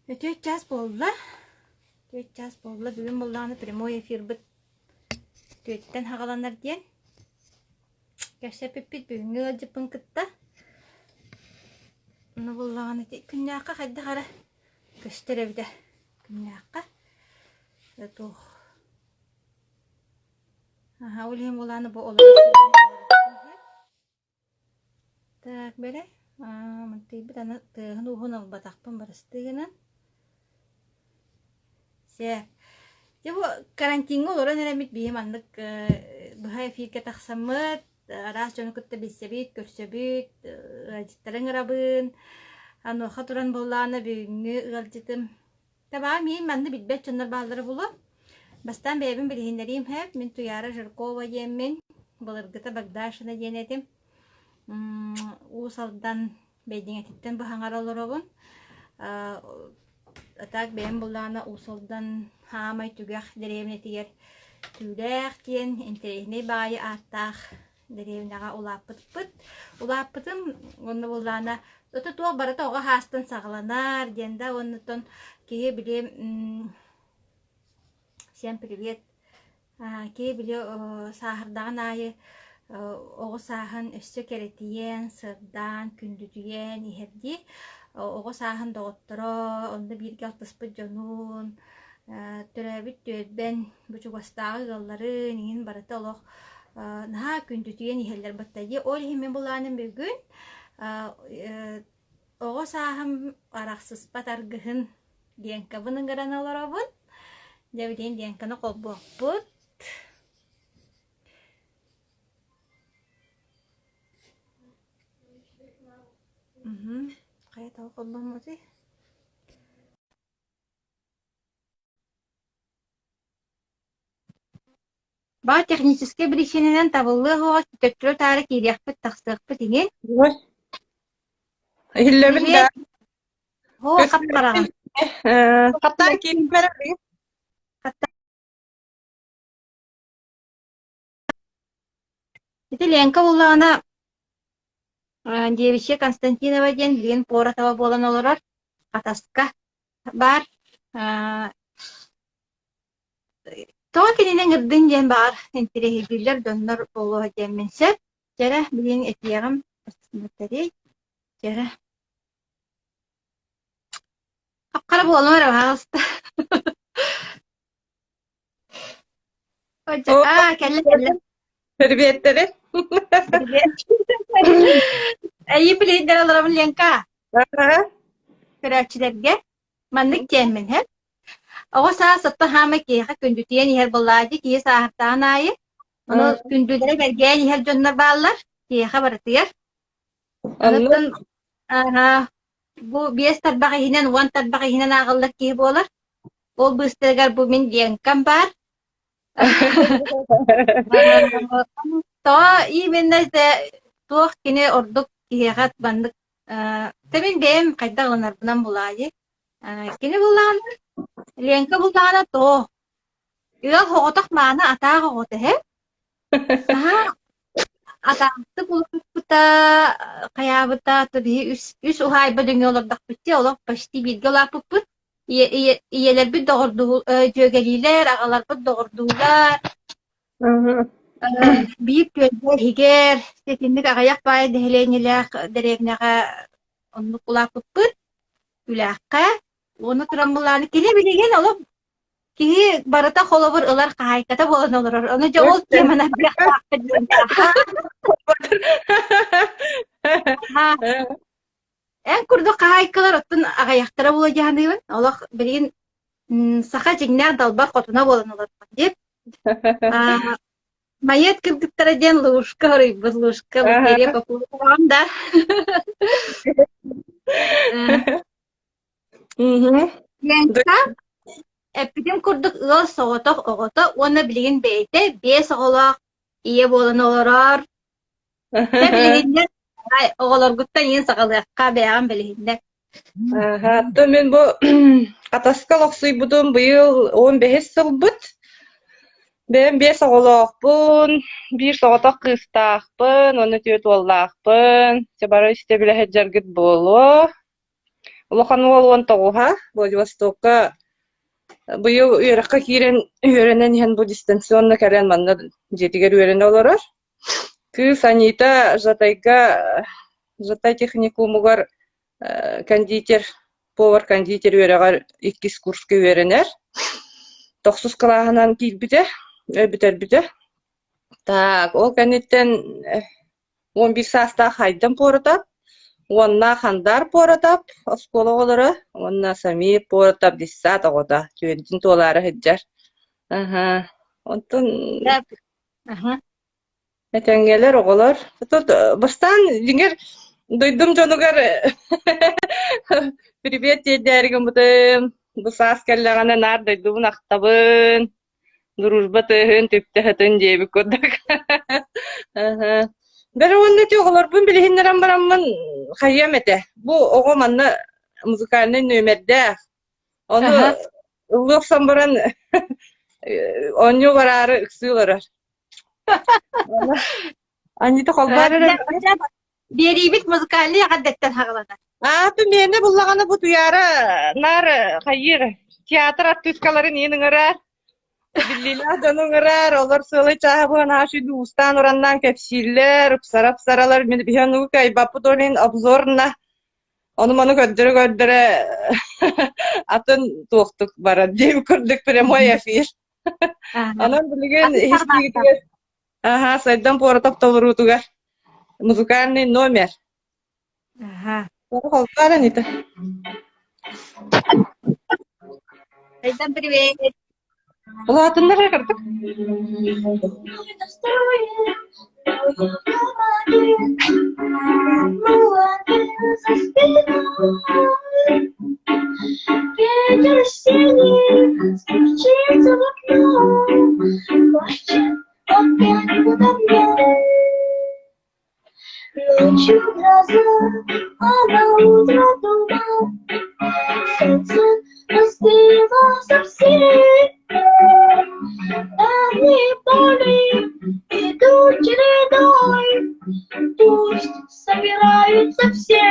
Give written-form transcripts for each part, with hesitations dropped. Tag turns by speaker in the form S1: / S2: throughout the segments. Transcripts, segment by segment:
S1: Töt час болла. Töt час болла. Бүгін болланы прямой эфир бит. Төттен хағаланар ден. Кәшәпеппит бүгінгі жыпын кытта. Оны боллағаны күнняққа қайда қара. Көстер әвді. Күнняққа. Тух. Аха, олейін болланы бұл олар. Так, бәрі. Мантайбыт аны тығын уғын албатақпын барыстығынан. Се. Жабу карантинга олоран эремит бийем аннык быхай эфирге тахсаммыт, арас жону кытта билсебит, көрсөбүт, ажиттарын ырабын, ануха туран боллаана бүгүнгү ыгалжытым. Таба мен манны билбет чоннор баалары болу. Бастан бэбин билихиннерим хэп, мен Туяра Жиркова еммен, былыргыта Багдашина денетим. Усалдан бейдиңетиттен быхаңар олоробун. Атак бэм боллаана усалдан хамай түгэх деревне тигер түлэх тиен интерехне баайы аттах деревнага улаппыт. Улаппытым онны боллаана ота туа барата ога хастан сагаланар денда оннутон кие биле всем привет. Кие биле сахардаган айы ого сахан өссө керетиен сырдан күндүтүен ихерди ого сахан доготторо онда бирге алтыспыт жонун төрөбүт төбен бучугастагы галлары нин барата олох наха күндүтүен ихелер баттайы ол химен буланын бүгүн ого сахан араксыз батаргыхын диенкабынын гарана олоробун жабиден диенканы колбуокпут. Kayak tahu korban masih. Bah технический причинен табылы хо төттөрө тары киряхпыт таксыкпыт деген.
S2: Хиллебин да.
S1: Хо капкараган.
S2: Каттар кийимдер.
S1: Ити Ленка буллагана Девичья Константинова ден билген поратава болан олорор атаска бар. Тоға кененен ырдын ден бар интерехигилер доннор болуға демменсеп. Жара билген этиягым батарей. Жара. Қапқара болан ора бағысты. Кәлі.
S2: Тербиеттери.
S1: Әйі білейдер аларабын Ленка. Көрәтчілерге. Маннык тенмен хеп. Оға саа сатта хама кейха күндүтіен ихер боллады кие саахтаан айы. Оны күндүлері берген ихер жоннар баалар. Кейха баратыгер. Онытын bu 5 тарбағы хинен 10 тарбағы хинен ағыллар кей болар. Ол быстыргар bu мен Ленкам бар. То именно туох кини ордук киехат бандык. Табин бэм кайдағыланар бынан булайы. Кини булан Ленка булана то. Игал хоотак маана атаага готе he. Атаакты булупта каябыта таби үс ухайба дөңөлөрдак битти олох почти бирге лапыппыт. Иелер бит догорду жөгелилер, агалар бит догордулар. Бийип көлдер хигер, сетиндик агаяк бай дехеленилер деревняга онну кулапыппыт. Үлакка оны турамбуланы келе билеген олох ки барата холобур ылар кайката болон олорор. Оны жол кемана бияктакты. Эн курду кайкалар оттун агаяктара боло жааныбын. Олох билген саха жигнак далбар котуна болон олор деп. Майет кыргыттара ден лушка рыбы лушка бактерия популам да. Ленка эпидем курдук ыл соғоток оғото, оны билген бейте, бес оғолақ ие болын олорор. Білгендер, оғолор гуттан ең сағалыққа бәйған білгендер.
S2: Хатта мен бу катаска локсуй будум быйыл 15 сыл бут. Ben 5 oğlakpın, bir soğutak kıstaqpın, onu tüyet oğlakpın. Sebara işte bile heccar git bolu. Улахан олуон тоҕуха, Владивостокка быйыл үөракка киирен үөренен иһэн бу дистанционно кэрэн манна жетигер үөрен олорор. Кыыс Анита Жатай техникумугар повар кондитер үөрэгэр иккис курска үөренер. Тохсус калааһынан киирбите, өбүтербите. Так, ол кэнниттен 11 саастаа хайдан поратап, уонна хандар поратап, оскола олары, уонна сами поратап диссат оҕота, түөрдин туолаары хыджар. Аха, онтон этеңгелер оголор. Тут бастан диңер дойдум жонугар привет дээригин бутым. Бу саас келлегана нар дойдумун актабын. Дружба тыһын түптөһөтөн диэби курдак. Бәрі онны тёғыларбын біліхіннерен барамын хайям әті. Бұл оғы манны музыкальный нөмерді. Оны ұлықсан баран оню барары үксүларар. Анита қолбары.
S1: Берибит музыкальный ғаддеттен хағылады.
S2: Аты мені бұллағаны бұт ұяры нар хайыр. Театр аттыскаларын енің ұрар. Биллила донуңарар, олар сылы чаһабын ашы дустан ураннан кепсиллер, сарап-саралар, мен биханугу кайбаппы долин обзорна. Оны ману көддірі атын туқтық барад, дейм күрдік прямой эфир. Анан білген истигитигер. Ага, сайдан поратап толырутугар. Музыкальный номер.
S1: Ага.
S2: Қолдар, Анита.
S1: Сайдан привет.
S2: Бұл атындар қырдық.
S3: Ветер синий стучится в окно, плачет опять подо мной. Ночью гроза, а на утро туман, солнце остыло совсем. Давние боли идут чередой, пусть собираются все.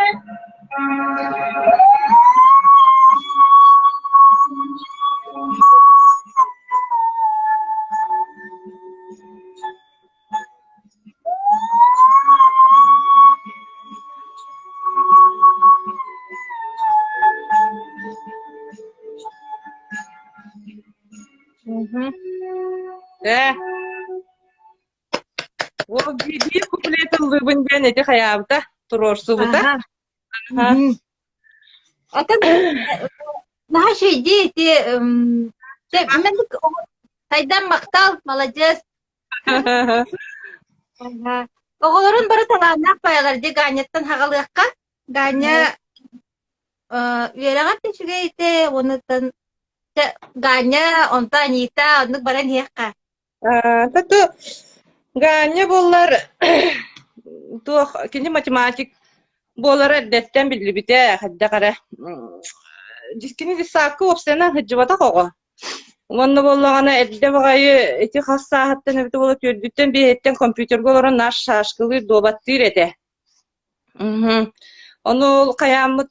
S2: Ол bir куплетылыбын бен эти хаябыта, турорсубыта.
S1: Атын наша идея те сайдан мақтал, молодец. Оғыларын бары таланақ баялар де ганеттен хағалыққа. Ганя үйерағат тешіге ете, онытын Ганя, онта Анита, онық баран еққа.
S2: Тату Ганя болар туох кини математик болар әддеттен билли бите хадда кара. Дискини дисакы опсена хыджыбата кого. Онны боллагана эдде багайы эти хас сааттан эбите болот көрдүттен бейеттен компьютерге олорон наш шашкылы добаттыр эте. Onu kayamut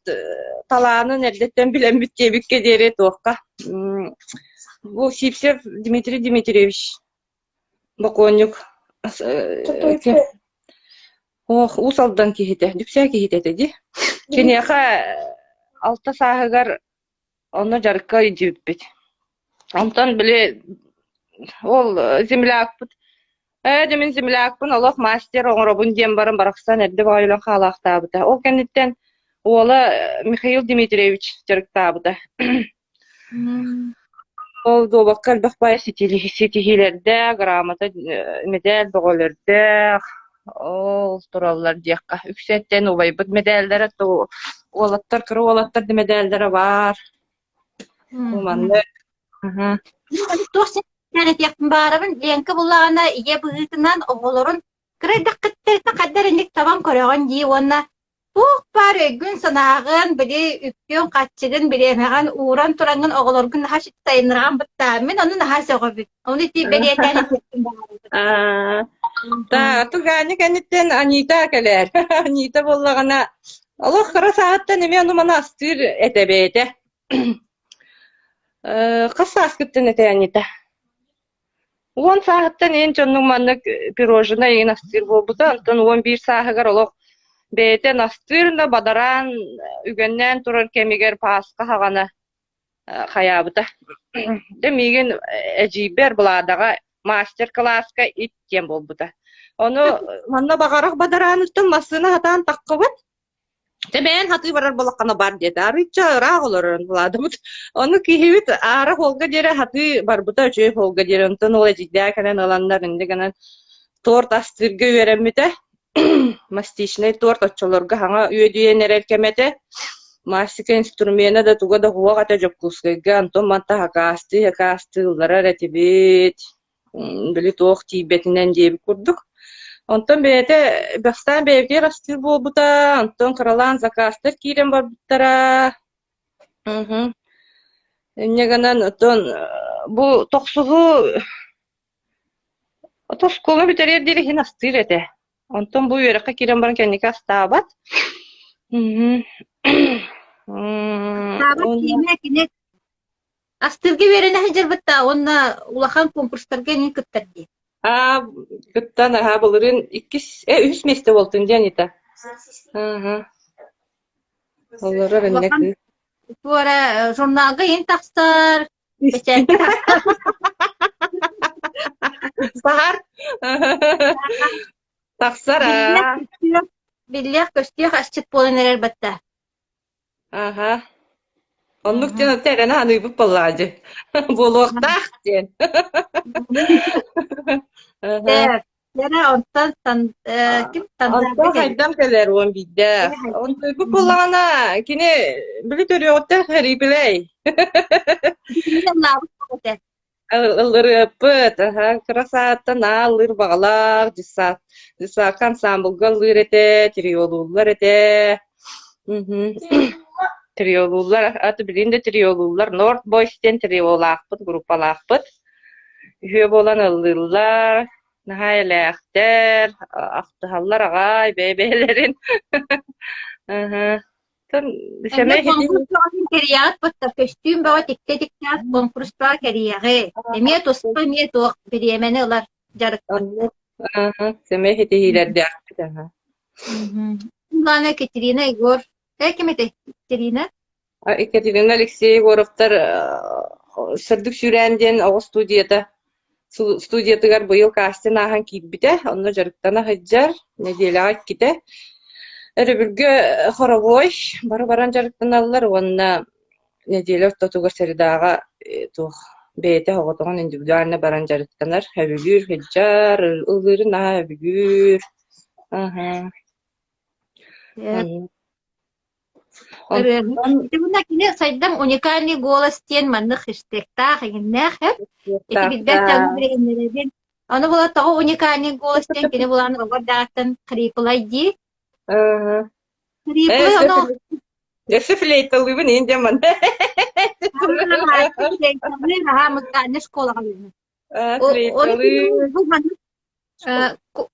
S2: talağının erdetten bilen bütçebikке dere toğka. Bu Sipsev Dmitri Dmitrievich Bakonyuk. Oh, usaldan kihite, düpsä kihite dedi. Keneka alta sahıgar onu jarıkka ijibit. Ondan bile ol землякпыт. Demin землякпын олох мастер оңробун дем барын бараксан эрде байлан халактабыта. Ол кенеттен ола Михаил Дмитриевич жарыктабыта. Ол добаккал бакпай сетихилерде, грамота медаль доголерде, ол тураллар диякка. Үксеттен убайбыт медальдары олаттар кыры олаттар медальдары бар. Уманды.
S1: Yani yakın bağırın, lenki bulağına iye bıgıtından oğulurun kırıdak kıttırsa kadar indik taban koruğun diye ona tuğ var gün sanağın biri üpkün kaççıgın biri emeğin uğran turangın oğulurgun haş sayınırgan bıttamin onun haş oğubit. Onu iti beriyeten yakın bağırın.
S2: Ta tu gani kanitten Anita keler. Anita bollagana Allah kara saatte neme onu manastır etebeyde. Kas saaskipten eteyanita. 10 saatten en çoğunluğun manlık pirojuna en astır bolbuda. Anton 11 saagar olok. Beyte nastırında badaran ügenden turur kemiger paska hagana hayabıda. Demigin ejiber buladaga master klasska itken bolbuda. Onu manna bagarak badaranıstın masına hatan takkıbıt. Ben hatı barar bolakana bar dedi. Arıça rağ olurun buladım. Onu kihivit ara holga jere hatı barbuta çöy holga jere ondan ola jidya kanan alanlar indi kanan tort astırgı veremite. Mastişne tort açılırga hanga üyediye nerer kemete. Masika instrumena da tuga da huwa kata jokkuskega anton manta hakastı ulara retibit. Bili toq tibetinden diye kurduk. Ondan beyte bastan beyge rastır bu buta ondan kralan zakastır kirem var butara. Ne ganan ondan bu toqsuğu toskolu biterer dili hin astır ete. Ondan bu yöreka kirem baran kendike astabat.
S1: Tabat kine astırgı verene hajar batta onna ulakan konkurslarga ni kıttardi.
S2: Gıttan aha bulurun 3 meste boltun janita. Ollara rennek.
S1: Bu ara jurnalga en takstar. Geçen
S2: Sahar. Taksara.
S1: Billah köstüyor aşçıt bolan erer batta.
S2: Aha. Onluk canı terene hanı bu pallacı. Buluqtaq den.
S1: Evet. Yara ondan kim
S2: Anta
S1: tanıdı?
S2: haydam keler on bidde. Onluk bu pallana kine bili törüyotta haribiley. Alır pıt. Aha. Kırasaatta na alır bağlar. Jisat ansambulga alır ete. Triyolullar ete. Triyolullar. Atı bilinde triyolullar. North Boys'ten triyolakpıt. Grupalakpıt. Üye bolan alırlar. Nahayelekter. Aftıhallar ağay. Beybeylerin. Semeh
S1: Konkursların keriyat batta köstüm bawa tikte tikte konkurslar keriyage. Emiyet ospa emiyet o biriyemeni olar jarık.
S2: Semeh hiler de.
S1: Lana Katerina Igor. Kim Katerina?
S2: Ekaterina Alexeyevov'tar sırdık sürenden o studiyada bıyıl kaçtı nahan kibide. Onu jarıktana hajjar. Ne diyelim kite. Eribirge horovoy baran jarıktan allar onna ne diyelim tutugar seridaga beyte hoğotoğun individualine baran jarıktanar. Habigür hajjar ılgırı naha habigür.
S1: Bunda kine saydam unikali голос тен манны хэштегта хагиннах хеп. Эти биддер тагы биренерден. Аны була тагы уникальный голос тен кine буланы гордаттан криплайди. Криплай аны
S2: Ese fleytalı bu neyince man.
S1: ha mutkanne школа галыны.
S2: Fleytalı.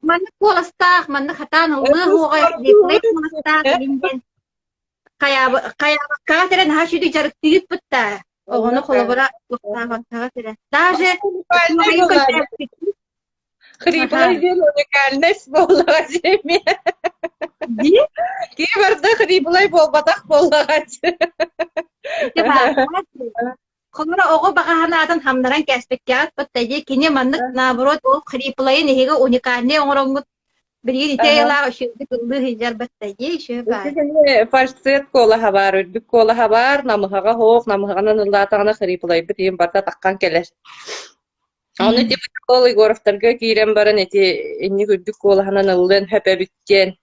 S1: Манны голостах, манны хатан улы хугай криплай голостах гинден. Kaya katerin ha şudu jarık tüyüt butta. Onu kolabora katerin. Даже
S2: Хриплай дел уникальность боллага жеме. Кейбірді хриплай болбатақ боллага
S1: Kolora oğu bagahanadan hamdaran kesbekkat butta kine manlık nabrot o hriplay nehege unikalne onrongut bir ite yala şudu kıldı hijar butta şu ba.
S2: Фальцет кола хабар, үрдүк кола хабар, намыхага хоқ, намыхаганан ыллатағына хриплай бір ем барда таққан келер. Оны деп ол Егоровтарга кирен барын эти энни үрдүк кола ханан ыллын хөпө бүткен.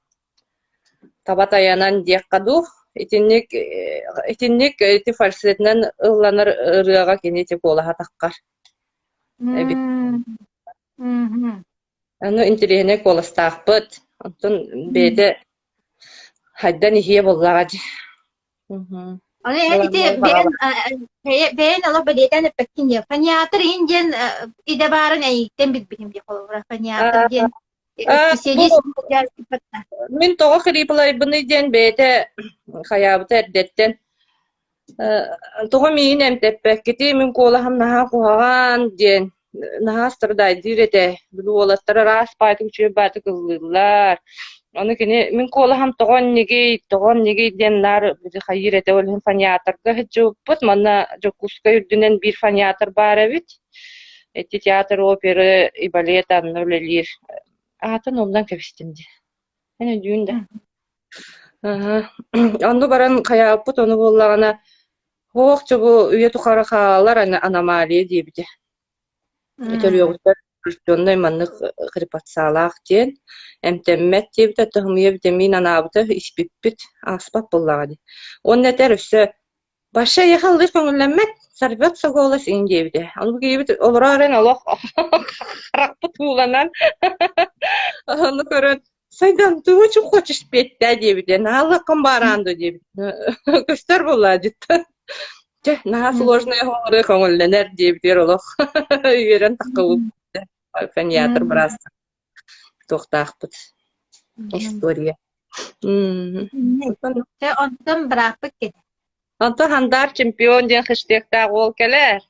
S2: Табат аянан дияккаду, этинник эти фальцетнен ылланар ырыага кенете кола хатаққар. Аны интерене кола стақпыт. Антон беде Haddan ihiye bollagacı.
S1: Onu ite ben Allah bedeten pekin ya. Fanyatır injen idebarın ayıkten bilbilim bir kolora fanyatır gen. Писелис
S2: Мен тоҕо хилипылайбыны диэн бэйэтэ хаябыта эрдэттэн. Тоҕо миин эмтеппэккити мен куолаһам наһаа куһаҕаан диэн наһаа страдайдыыр этэ. Бу уолаттара рас бааты үчүө бааты кыллыыллар. Оны кини мен куолаһам тоҕон нигей диэн нар хайыр этэ олһун фаниатарга хыджыппыт. Манна жоккуска үрдүнэн бир фаниатар бар эбит. Эти театр, оперы и балет анны үлелир. Атын ондан кэбистимди. Эне дүүн да. Онду баран каяаппыт, ону боллагана хоокчу бу үйө тухара хаалар аномалия диибите. Этөлүөгүттөр жонной маннык хрипатсаалаах диэн эмтеммет диибите тохмуя витамин анаабыта испиппит аспап боллагади. Он этер өссө баша яхалдыр көңүлләммет сорвётся голос индиибите. Ону кийбит олорарын олох харакпыт буланан ону көрөн сайдан ты очень хочешь петь, да, диибите. Наала камбаранду диибит. Көстөр буллади. Те, на сложные хоры көңүлләнер диибитер олох. Үйөрөн такылып фаниатр брас. Тохтаахпыт. История.
S1: онтон быраппыт кеде.
S2: Антон хандар чемпион ден хэштегтаг ол келер.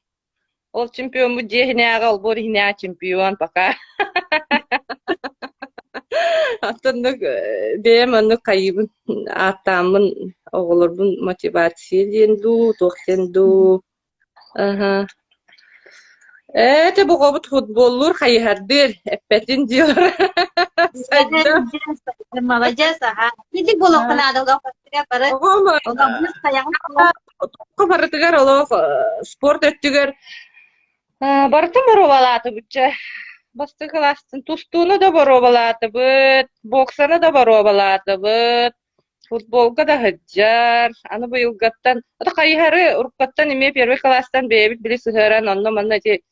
S2: Ол чемпион бу дехинеага ол бор хинеа чемпион пока. Антон бем аны кайыбын атамын оголорбун мотивация денду, тохтенду. Ага. Это богобут футболлур хайхардыр, эппетин диyor.
S1: Молодец, ага. Иди болоққан адылға қостыға бары. Оға
S2: Тоққа барытыгар олох спорт өттүгер бартын боро балаты бүтче. Басты класстын тустууну да боро балаты быт, боксаны да боро балаты быт, футболга да хыджар. Аны быйылгаттан, ата кайхары уруккаттан эме первый класстан бэбит били сыһыран, онно манна ти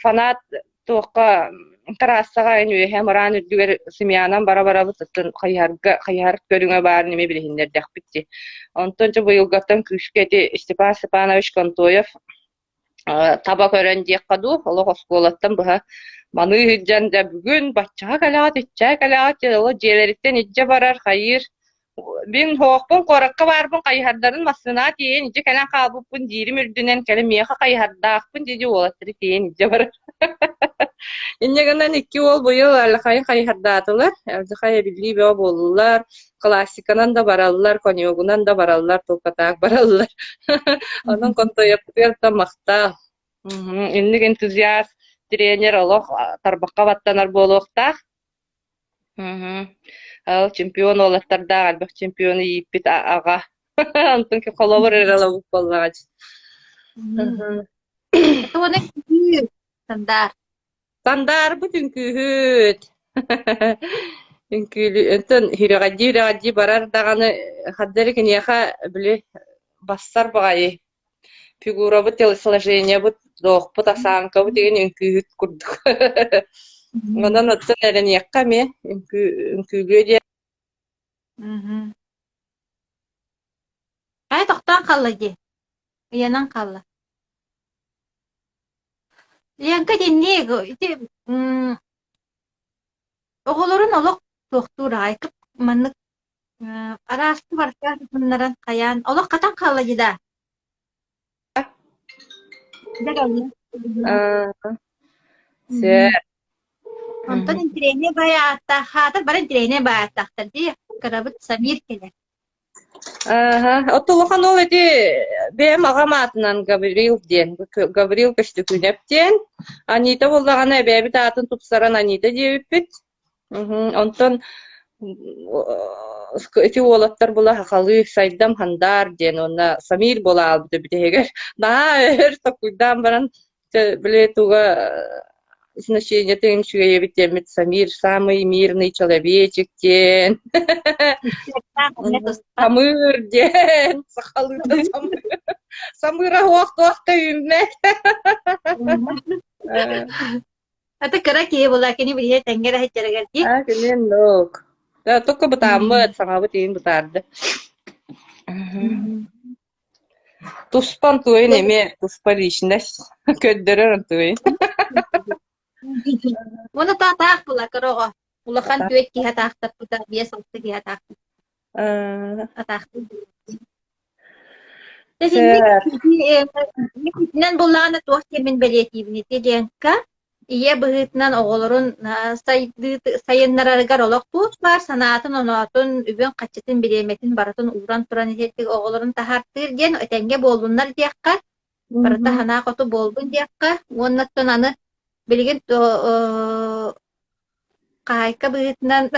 S2: фанат тоққа тарассаға эн үөһэ моран үрдүгер семьянан бара-бара бытыттын кайхар көрүңө баар неме билиһиннердэх битти. Онтон жа быйылгаттан күшкети Степан Степанович Контоев таба көрөн диэкка ду, олох оскуолаттан быха маны хыджан да бүгүн баччаға калаат, итчаа калаат, оло жиэлериттен итже барар, хайыр. Бин хоокпун коракка барбын кайхардарын массына тиен итже калан каалбыппын диирим үрдүнен кэле миэха кайхардаахпын диди уолаттыры тиен итже барар. Иннегенен 2 ол быйыл аллахайын кайхардаатылар, аллахайы билли бео болулар, классиканан да бараллар, коньогунан да бараллар, толкатаак бараллар. Онон Контоевтер да мактал. Иннег энтузиаст тренер олох тарбакка баттанар болуктах. Ал чемпион олаттарда албак чемпионы иппит ага. Антон ки коловор эралабык боллагач.
S1: Тоны күйі стандарт.
S2: Стандар бүтүнкүһүт. Үнкүлү энтен хирагадди барар даганы хаддары кенеха биле бассар багай. Фигура бу телосложение бу дохпут осанка бу деген үнкүһүт курдук. Ондан оттон эрен якка ме үнкүлү де.
S1: Ай тоқтан қалла де. Уянан қалла. Янка денне оголорун олох тоқтур айкып маннык арасты барса мыннаран каян олох катан қалла жида.
S2: Се
S1: Онтон интерене баяатта, хатыр бар интерене баяаттактар ди, карабыт Самир келе.
S2: Оттолохан ол эти бэм агаматынан Гаврил ден, Гаврил көстү күнептен, Анита боллагана бэби таатын тупсаран Анита диэбиппит. Онтон эти олаттар була хакалы сайдам хандар ден, онна Самир бола албыты битегер. Эр токуйдан баран биле туга значение тенчуе битемит Самир самый мирный человечек ден. Самыр ден, сахалыда самыр. Самыра уақта үммет.
S1: Ата кара ке бола кени бие тенгера хечерегер ди.
S2: Кенен лок. Да только бутамыт саңа бутин бутарды. Туспан туен эме, туспа личность. Көддөрөр туен.
S1: Муну татаак була корого. Улахан түйет киһэ таахтаппыта, бия салты киһэ атаахты.
S2: Сэр.
S1: Мен буллагана туох темен белетибини теденка. Ие быһытынан оҕолорун сайыннарарыгар олох туус бар, санаатын оноотун, үбөн каччытын бириэметин баратын ууран туран итеттик оҕолорун тахартыыр диэн өтенге болбуннар диэхка, барыта ханаа хоту болбун диэхка, уоннаттан аны билигин кайка быһытынан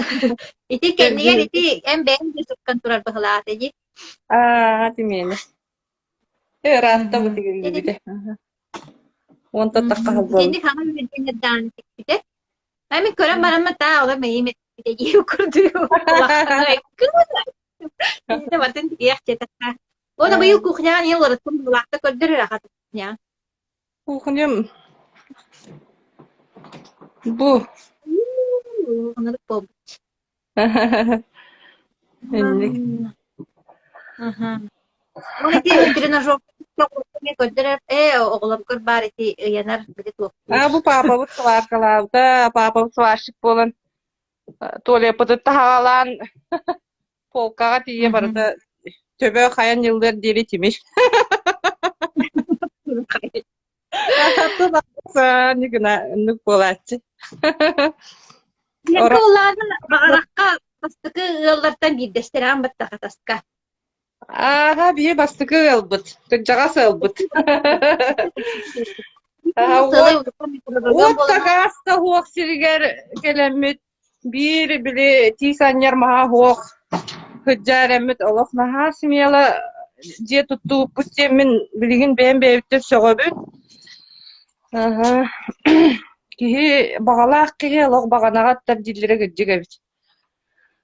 S1: ити кеннигер ити эм бээн десуккан турар быһылаата ди.
S2: Тимени. Ратта бутигин биде. Онта такка бол.
S1: Кенди хама билген дан тикпите. Ами көрөм барамма таа ола меймет биде ди курду. Ите батын яхчетакка. Оны быйыл кухняга не олар тун булакта көрдөр рахат. Я.
S2: Кухням. Бу.
S1: Оны поб. Оны ти тренажер көрдөр оглор көр бар ити янар биде тук.
S2: Бу папа бу сваркалавда, папа сварщик болан. Толе пытыт тагалан. Полкага тие барда төбө хаян жылдар дери тимиш. Нигна нүк болатчы.
S1: Олларын багаракка бастыкы ыллардан бирдестерен баттага таска.
S2: Бие бастыкы албыт. Жагасы албыт. Вот тагаста хуак сиригер келемит. Бир биле тисаньяр маха хуак. Хыджаремит олох наха смела же тутту пустемин билигин бэм бэбиттер сөгөбүт. Кихи багалаак кихи олох баганагаттар диллере гыджыгабит.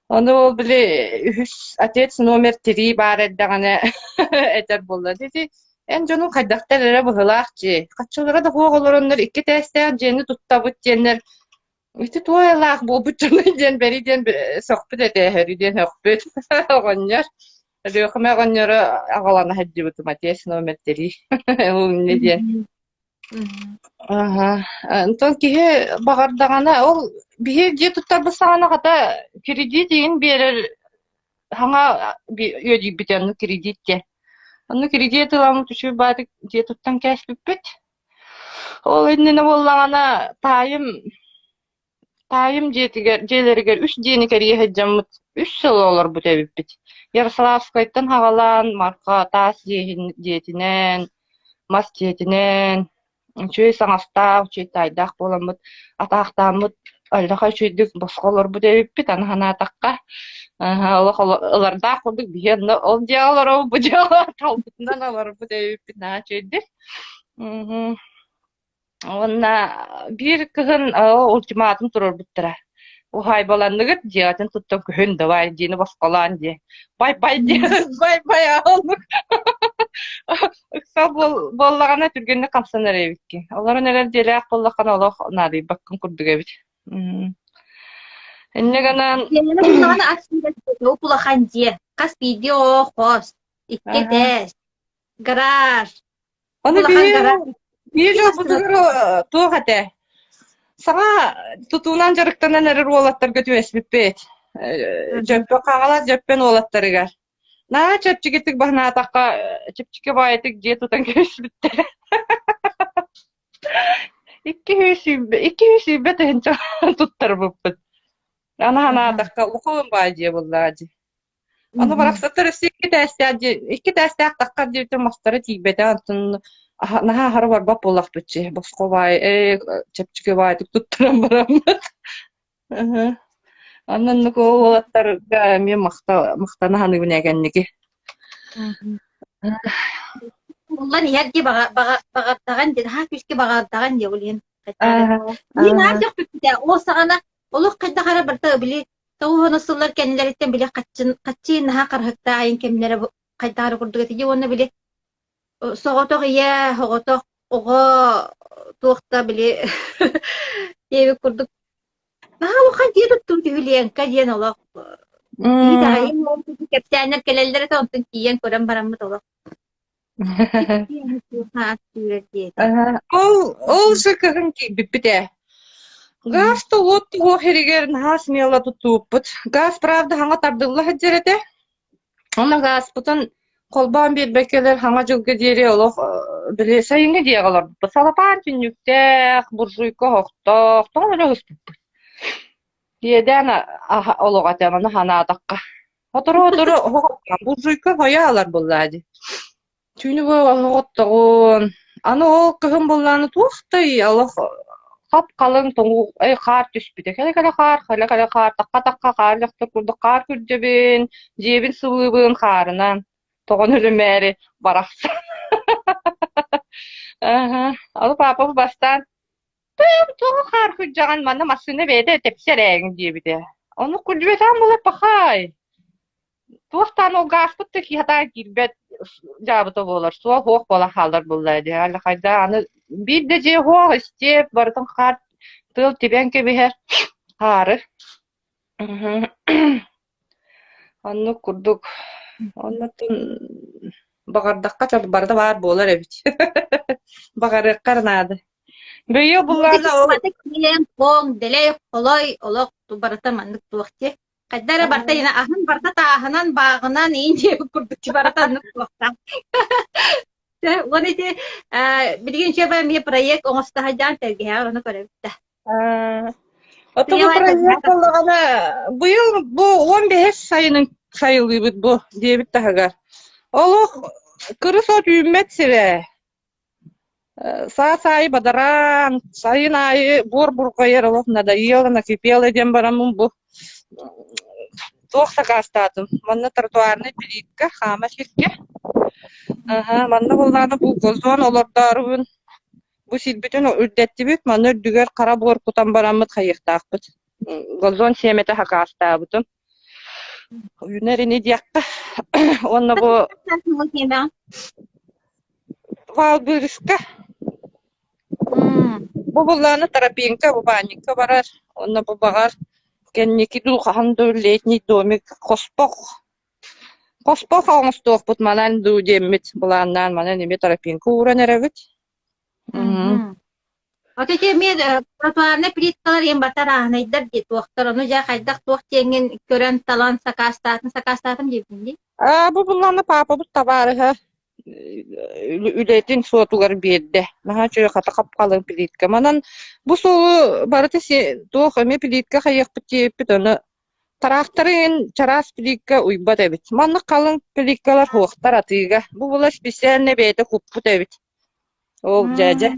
S2: Onu ol bile отец номер 3 бар эддагана этер болду. Деди эн жону кайдактар эре быгылаакчы. Качылара да хоголороннор икки тестер жени туттабыт женер. Ити туайлаак болбут жону жен бериден сокпут эте хөрүден хөкпүт. Огоннор. Рөхмө огоннор агалана хаддыбыт отец номер 3. Ул не ден. Антон кихе багардагана ол бие же туттарды сагана ката кредит дейин берер хаңа өдү битен кредитте. Аны кредит аламы түшү бады же туттан кэшпиппит. Ол энне боллагана тайым жетигер желергер 3 жени керие хаджамыт 3 жыл олар бу тебиппит. Ярославскайдан хагалан марка тас жетинен мас жетинен чүй саңаста, чүй тайдақ боламыд, атақтамыд, айлақа чүйдік босқолар бұд өйіппет, ана атаққа. Оларда құлдық бейенді, ол диялар ол бұд диялар, талбытынан олар бұд өйіппет, наға чүйдік. Онна бір кығын ультиматум тұрыр бұттыра. Ухай баландығыт, диятын тұттың күхін давай, дені босқолан де. Бай-бай де, бай-бай алынық. Ыксал боллагана түргенне калсанар эбикки. Олар нелер делек боллакан олох нари баккын курдук эбит. Эннегана
S1: Нана аксида опулахан де. Кас видео хост. Иккетес. Гараж.
S2: Оны бие жок бутугар туохате. Сага тутуунан жарыктанан эрер олаттар көтүбесбиппет. Жөппө кагалар жөппен олаттарыгар. На чепчигитик бахна атакка чепчике баетик же тутан көсбүттер. Икки хүсүббе тенча туттар буппут. Ана атакка укуун бай же буллажы. Аны бараксаттар икки тесте атакка же мастары тийбете антын наха хары бар бап боллакпытчы. Боско бай чепчике баетик туттарам бараммат. Анан нуку олаттарга мен мактана ханы күнәгәннеге.
S1: Уллар ярди багаттаган де, ха күскә багаттаган де улен. Мин артык күтә, о сагана олук кайда кара барта били, тау насыллар кенләрдән били катчын ха кархыкта айын кемнәре кайда курдыга тиге оны били. Соготок я, хоготок ого туакта били. Еве курдык. Хан дирут тун тюлен каден олох. Ида им ол кептәнер келелдәре тонтын киен көрәм бараммы олох. Ол шыкыгын ки биппите.
S2: Газ то вот го херигер на смело тутуппут. Газ правда ханга тардылла хаджерете. Она газ путан колбан бербекелер ханга жылга дере олох биле сайынга диегалар. Салапан түннүктэх буржуйка хоктох тоң эле ыспыппыт. Диеден олога теманы ханадакка. Отору буржуйка хоялар буллади. Түнү бо хоттогон. Аны ол кыгын булланы туохтай алох хап калың тоңу кар түспүтө. Келе кар такка кар жактыр курдук кар күрдебин, жебин сыбыбын карынан. Тогон эле мэри баракса. Ал папа бастан тоғы қар күржаған мана машина бейді тепсерегін дебіде. Оны күржбетен болып бақай. Туақтан ол ғаспытты киятан кирбет жабыты болар. Суа хоқ бола қалдар болайды. Әлі қайда аны бір де же хоқ істеп бардың қар тыл тебен кебігер қары. Оны күрдік. Оны бағардаққа чабы барды бар болар әбіт. Бағары қарнады. Бүйі бұлланы ол...
S1: Келем, қоң, делей, қолой, олық, барата мандық туақты. Қайдары барта, ена ахын барта тағынан, бағынан, ең жебі күрдікчі барата анық туақтан. Оны де, білген жебі мен проект оңыстаға жан тәрге, оны көребітті.
S2: Отығы проект олығана, бұйыл бұл 15 сайының сайылы бұд бұл, дебіт тағығар. Олық, кырыс от үймет сірі. Сай бадаран, сайын айы бур қойыр олық, надоело, накипел еден барамын бұл. Тоқса қастадым. Манна тротуарны биликка, хама ширке. Манна болланы бұл голзон олардарыбын. Бұл силбітін үрдетті бүт, манна үрдігер қара бұр құтан барамыд қайықтақ бұд. Голзон семеті хақа астабыдым. Үйнеріні дияққа. Онна бұл... Вал бұрышқа. Бұл болланы тарапинка, бұл банникка барар. Онна бұл бағар. Кеннеки дулхахан летний домик коспох. Коспох оңыстуқ бұд манан ду деммет. Бұланнан манан еме тарапинка уран әрәвіт.
S1: Вот эти мен тротуарны плиткалар ем батар ағынайдар де туақтар. Оны жа қайдақ туақ теңген көрен талан сакастатын дебінде.
S2: Бұл бұланы папа бұд табары. Үлетін суатуғар берді. Наға чөй қата қапқалың плитка. Манан бұл солы барыты туық өме плитка қайық бітеппіт. Оны тарақтарын чарас плитка ұйбат әбіт. Манны қалың плиткалар хуақтар атыға. Бұл бұла специаліне бәйті құппыт әбіт. Ол жәжі.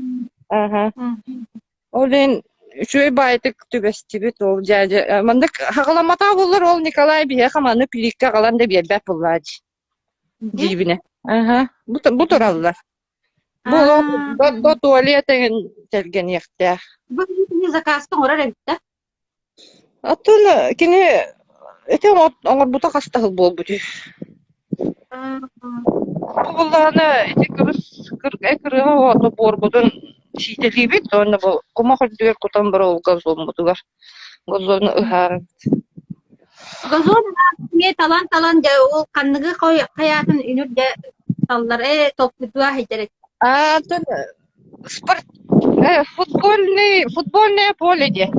S2: Олен үшөй байтык түбәстібіт ол жәжі. Мандық хағаламата болыр ол Николай бейе қаманы плитка қалан деп ербәп бұллады. Дейбіне. Бұл тұралылар. Бұл туалетін келген ектер.
S1: Бұл не заказтың орар әбітті?
S2: Атын, кені, әтен оңыр бұта қастағыл бол бұды. Бұлланы әкіріға оты бор бұдың шейтелі бет, оны бұл құма құлдығыр құтан бір ол газон бұдығар. Газоны ұхарын.
S1: Газон мен талан ол қанығы қаятын үнірде таллар топпудуа хетерет.
S2: Атын спорт футбольное поле де.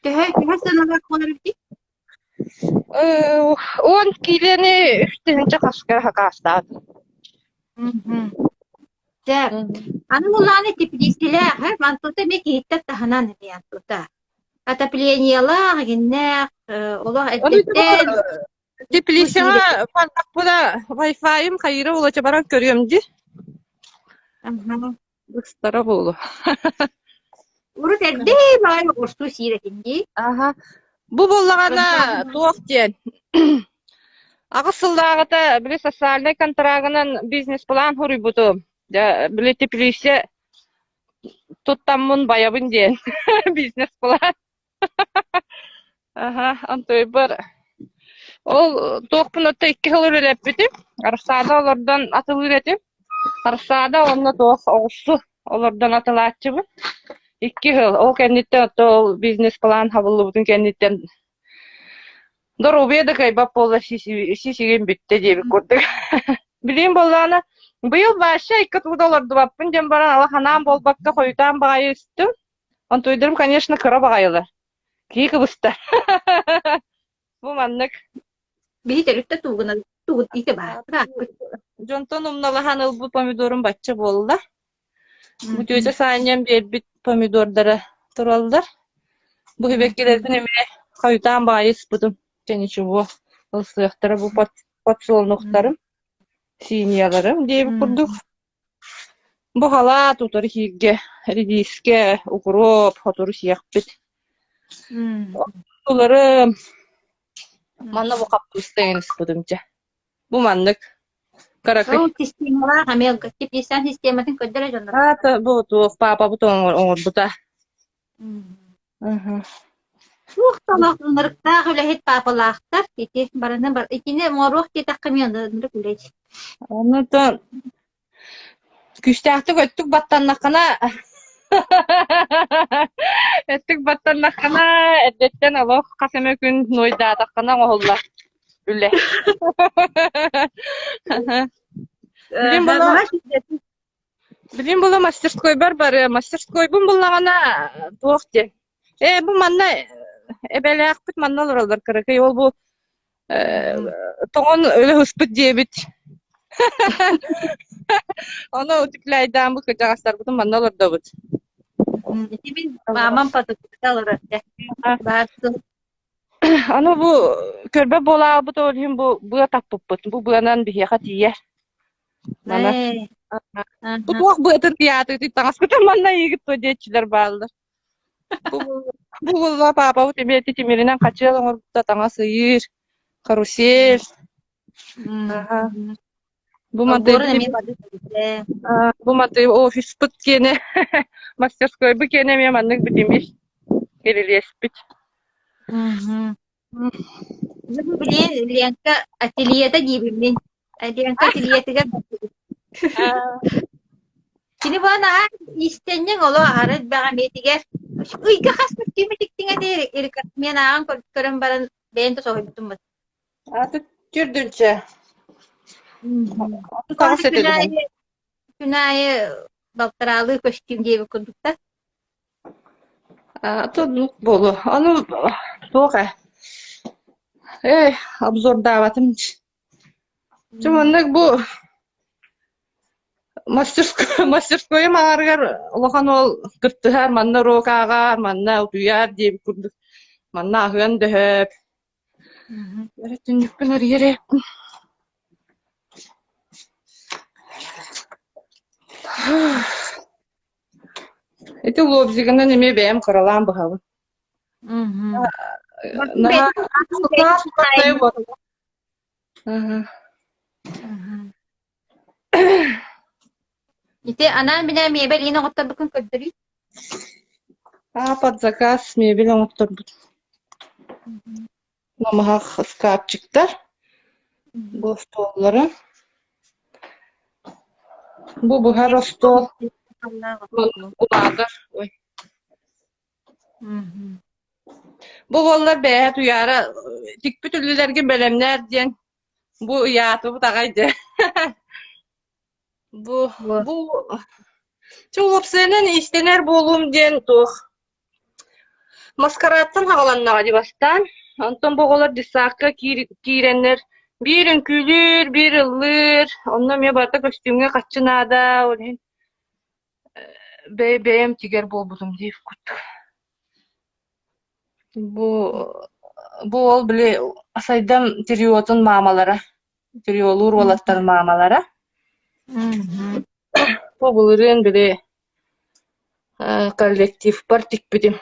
S1: Көһө санага колор бит.
S2: Он килени үстүнчө кашка хакастады.
S1: Жер. Аны буланы теплистелер, һәр мантута бек иттә таханан дигән тута. Отоплениялар генә, олар әттән
S2: Теплисиңа фантак буда Wi-Fi-ым кайры болача баран көрөм ди. Быстара болу.
S1: Уру тәдде бай орсту сиретинди.
S2: Бу боллагана туактен. Агысылдагыта биле социальный контрагынан бизнес план хурубуту. Биле теплисе туттаммын баябын ден. Бизнес план. Антой бар. Ол тоқпын отта 2 жыл өрелеп бітім. Арсада олардан атылы үретім. Арсада онна тоқ оғысы олардан атылатчы бұл. 2 жыл. Ол кәнеттен отта бизнес план хабылы бұтын кәнеттен. Дорубеді кайбап болы сисеген бітті дебі көрдік. Білейін болғаны, бұйыл башы $2 баппын дем баран алаханан болбаққа қойытан бағайы үстім. Онтойдырым, конечно, кыра бағайылар. Кей кыбыстар. Бу маннык.
S1: Бихителікті туғына туғыт ите бар.
S2: Жонтон умналахан ылбы помидорун бачча болла. Бу төйте сааньям бербит помидордары туралдар. Бу хибеккелердин эме каютаан баайыс бутум. Және чего ылсыяктары бу подсолнухтарым. Синьяларым дейбі курдук. Бу халат утары хигге, редиске, укроп, отуру сиякпит. Уларым манна бу капустайын бутумча. Бу маннык. Каракай.
S1: Ол системалар хамел кеписан систематын көддөрө жондар.
S2: Ата бу туох папа бу оңор бута.
S1: Ух, тамак нырыкта хүлэхет папалаахтар кити бараны бар. Икине морух китак камионда нырык үлэч.
S2: Оны то күстәхтик өттүк баттаннакана. Өттүк баттаннакана эдеттен алох касеме күн нойда такана оголла. Үле. Билим бола мастерской бар, мастерской бун буллагана туохте. Бу манна эбелеакпыт манна олоролор каракай ол бу тоон өлө хуспут дебит. Оны утуклайдан бу кыжагастар бутун манна олордобут.
S1: Тибин мамам патыкталар.
S2: Аны бу көрбө бола бут олхим бу таппыппыт. Бу буянан бихиха тиер. Мана бу туох бытын тиятыр таңас кытын манна егит то детчилер баалдар. Бу болла папа бу темети темеринен качыл оңорбута таңа сыйыр, карусель. Бу маты офис пыт кене, мастерской бу кене мен маннык битимиш. Керелеспит.
S1: Блин, Ленка ательеда дибимин. Ленка ательетиге. Кини бана истеннен оло арыт бага метиге. Уйга хасмык кимитиктиңе дейрик. Ирка мен ағын көрөн баран бейінді соғай бүтін бұд.
S2: Аты түрдүнче.
S1: Күнайы балтыралы көштім дейбі күндікті.
S2: Аты нук болу. Аны тоға. Обзорда батым. Чуманнык бу мастерской мааргар улахан ол кырттыхар манна рокаагар манна утуяр дейбі күндік. Манна ахыан дөһөп. Түннүкпүн өргерек. Эти лобзигана неме бэм каралан бахавы.
S1: Ите анан бине мебель ина готтар бүкүн көддүрүй.
S2: Под заказ мебель оңоттор бут. Намахах шкафчиктар. Бу столлары. Бу бухар стол. Уладыр. Бу голлар бәһә туяра тик бүтүлләргә белемнәр дигән. Бу ятып тагайды. Бу чулопсенен истенер болум ден тух. Маскараттан хагаланнага дибастан. Антон боголар дисакка киреннер. Бирин күлүр, бир ыллыр. Онно ме барта костюмга качынада, олен. Бэм тигер болбудум дейп куттук. Бу ол биле асайдам тириотун мамалара. Тириолур олаттар мамалара. Бу булырын биле коллектив партик бидим.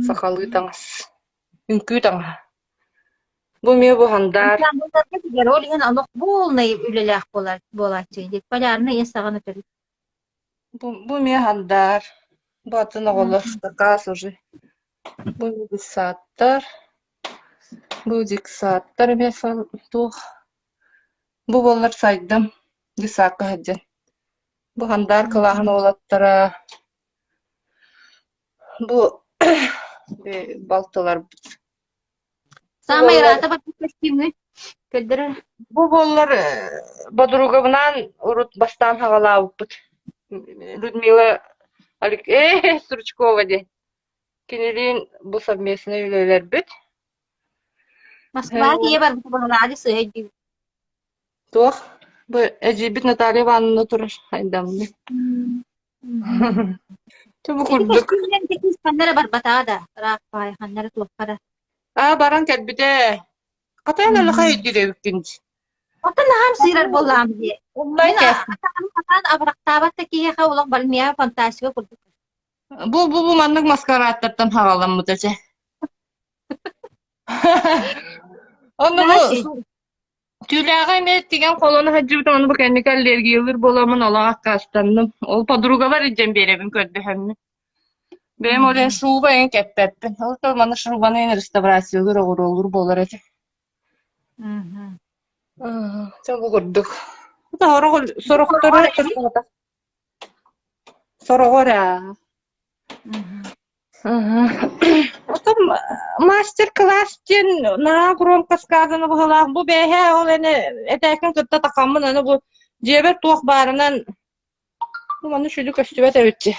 S2: Сакалы таңыз. Үнкү таңа. Бу ме бу хандар.
S1: Олеген анок болнай үлелек болат дейді. Полярны ен өтірі.
S2: Бу ме хандар. Бу атын оголор заказ уже. Бу диксаттар. Бу диксаттар бесал тух. Бу болар сайдым. Дисакка хаджан. Бу хандар кылахан олаттара. Бу балталар.
S1: Самый рата бат костюмны көддүрөр.
S2: Бу болар подругамнан урут бастан хагалабыт. Людмила Алик, Стручкова де. Кинелин bu совместный үйлелер бит.
S1: Москва тие бар булады сыйды.
S2: Туох, bu Ejibit Наталья Ивановна турар айдамны. Чабы курдук.
S1: Текис ханнара бар батада. Рапай ханнара туаккара.
S2: Баран кәлбите. Катайна лыха иддиребиккинч.
S1: Отан нахам сыйрар боллам дие.
S2: Уллай
S1: Мина
S2: кәс.
S1: атан абрактабат такие улак балмия фантастика курдук.
S2: Bu manlık maskarattırdan havalan mı dese. Onu bu tüylağı ne ettiğin kolunu hacıbıda onu bu kendi kallergi yılır bolamın olarak kastandım. O padrugalar edeceğim bir evim kördü hem mi? Benim oraya şuba en keppettim. O da bana şubanın en restorasyonu olur bolar eti. Çabuk kurduk. Bu da horo sorukları sorukları. Otом мастер-класстен на громко сказано было, бу бэхэ ол эне этекин кытта такаммын аны бу жебер туох барынан маны шүлү көстүбөт эбитчи.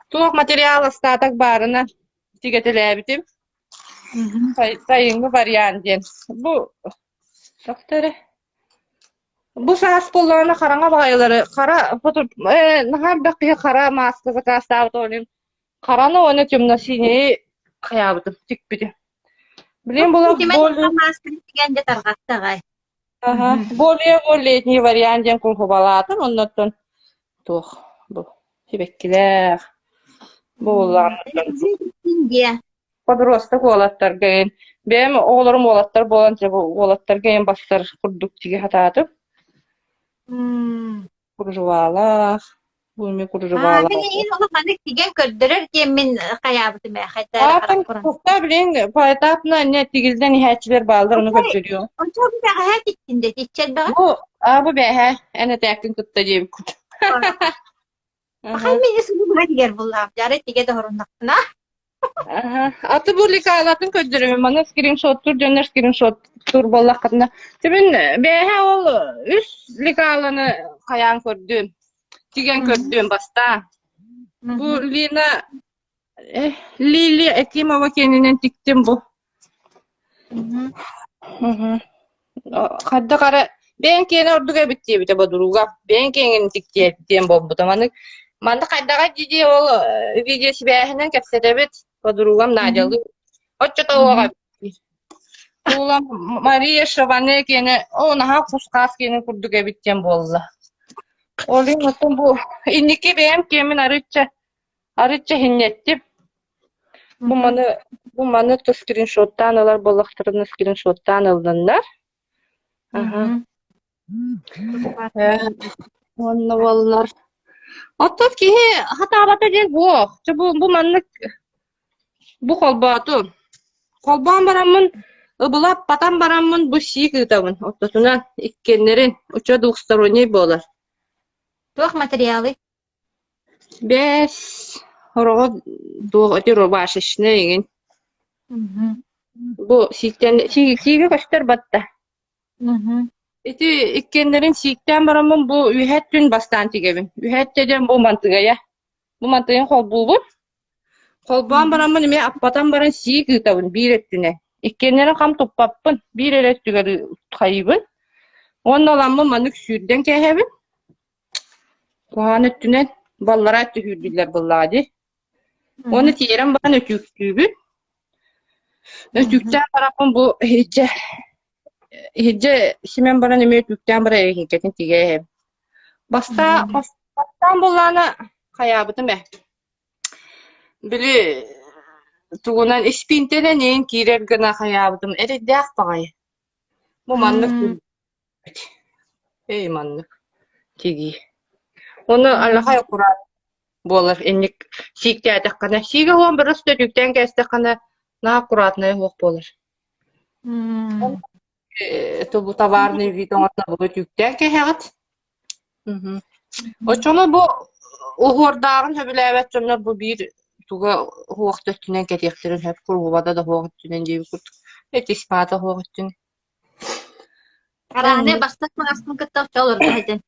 S2: Туох материал остаток барына тигетелебитим. Сайынгы вариантен. Бу докторе. Бу саас полларына караңа багайлары, кара фото нахар бакы кара маска закастабыт олим. Караны оны темно-синий каябытым, тикпити. Блин, было более летний вариант, чем кухобалатын, он на тон. Тох, бу, себеккилер. Буллар. Подросток олаттар гейн. Бем оğlarım олаттар боланча бу олаттар гейн бастар курдук тиги хататып. Куржувалах. Буми куржувалах.
S1: Мен улак мандык тиген көрдөрөр ке мен каябыты ме хайта.
S2: Атын кукта билин поэтапно не тигилден ихәчилер балдар onu götürüyor.
S1: Ончо бу бага киттинде тичер бага.
S2: Bu behe ene tekin kutta jeb kut.
S1: Хай мен исү бу тигер буллам. Жары тиге да хорундактына.
S2: Atı bu likalatın ködürümü bana screenshot tur döner screenshot tur bollak katına. Tibin behe ol üst likalanı kayan kördüm. Tigen kördüm basta. Bu Lina Lili Ekimova kendinin tiktim bu. Kadda kara ben kene orduga bitti bite baduruga. Ben kenin tikti diyen bombu tamanık. Manda kaddaga ciddi ol videosu behinden kapsetebit. Подругам надялы. Отчета оға. Улам Мария Шабане кені, о, наға құсқас кені күрдіге біттен болды. Олың отын бұл, иннеке бейім кемін арытча хиннеттіп. Бұл маны скриншоттан алар, болақтырыны скриншоттан алдындар. Онны болылар. Оттат кейі хатабата ден бұл. Бұл манны bu kolbatu. Kolban baramın, ıbılap batan baramın bu şiik ıtabın. Ottasına ikkenlerin uça doğustaroney bolar.
S1: Туох материалы.
S2: Beş horoğu doğu öte robaş işine egin. Bu şiiki köşter batta. Eti ikkenlerin şiikten baramın bu ühet dün bastan tigebin. Ühet deden bu mantıgaya. Bu mantığın kol bulgun. Kolban baramın ime appatan baran sii gıtabın bir ettine. İkkenlerin kam toppapın bir elektügeri kayıbın. Onun olanmı manık sürden kehebin. Kohan öttünen ballara öttü hürdüler bılladı. Onu tiyeren bana ötüktübün. Ötükten baramın bu hece simen baran ime ötükten bara erkeketin tigehebin. Bastan bullana kayabıdım Bili tuğunan ispintene neyin kirer gına hayabıdım. Eri dağ bağay. Bu manlık. Ey manlık. Tigi. Onu Allah'a kurar. Bolar enlik sikte atakana. Sige hon bir üstü tükten kestekana na kuratna yok bolar. Bu tavarını vidonatna bu tükten kehat. Oçonu bu uhurdağın höbülevet sonlar bu bir tuga huwagt ötünen getektirin hep kurbada da huwagt ötünen diýip kurt. Et ispata huwagt ötünen.
S1: Karane bastak masın kıtta çalır da.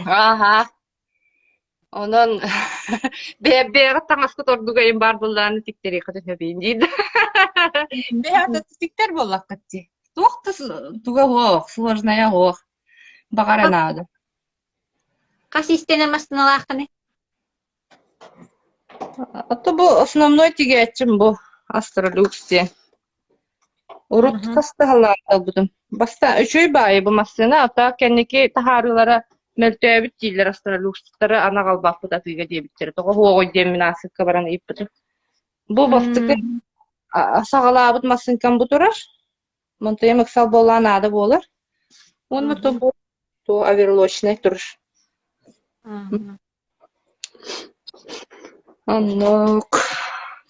S2: Aha. Ondan bebe tangaskı tordugayım бар булланы тиктери кытын höbeyim deydi. Беата тиктер боллак кытти. Туохта туга хох, сложная хох. Багара надо.
S1: Кас истене мастыналаахтаны.
S2: Ото бу основной тигечим бу астролюксте. Урут кастыгаларда будum. Баста үчөй бай бу массына ата кенники тахарылара мөлтөбүт дилер астролюкстары ана калбак бута тиге дебиттер. Тога хогой демин асыкка баран иппит. Бу бастыкы сагалабыт массынкан бутурар. Монтая максал болан ада болар. Онны то бу то аверлочный турш. Аннок.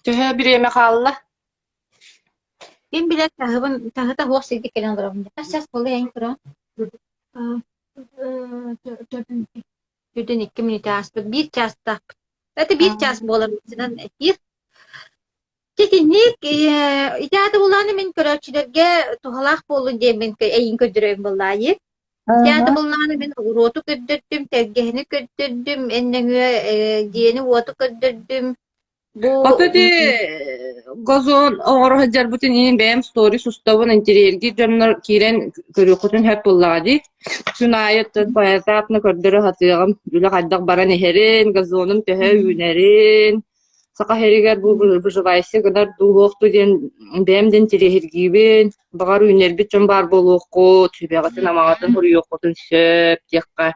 S2: Төһө биреме халла.
S1: Мен билет тахыта хоқ сиги келен дұрағында. Сәс болы әйін күрі. Түрден 2 минут аспыт, 1 час тақпыт. Это 1 час болар. Эфир. Тетінік, итәді боланы мен көрәтшілерге тухалақ болу дем мен әйін көдірөйім болайы. Итәді боланы мен уроту көдірдім, тәргені көдірдім, әнніңі дені оту көдірдім.
S2: Отоди газон оңор хаджар бутин ин бэм стори суставын интерьерги жаннар кирен көрүкөтүн хэп буллади. Сунаайыт баятапны көрдөрө хатыгам үлө кайдак баран эхерин газонун төһө үнерин. Сака херигер бу бужвайсы гадар дулукту ден бэмден терехиргибин багар үнербит жон бар болуукку түбөгатын амагатын хуруйокотун сөп текка.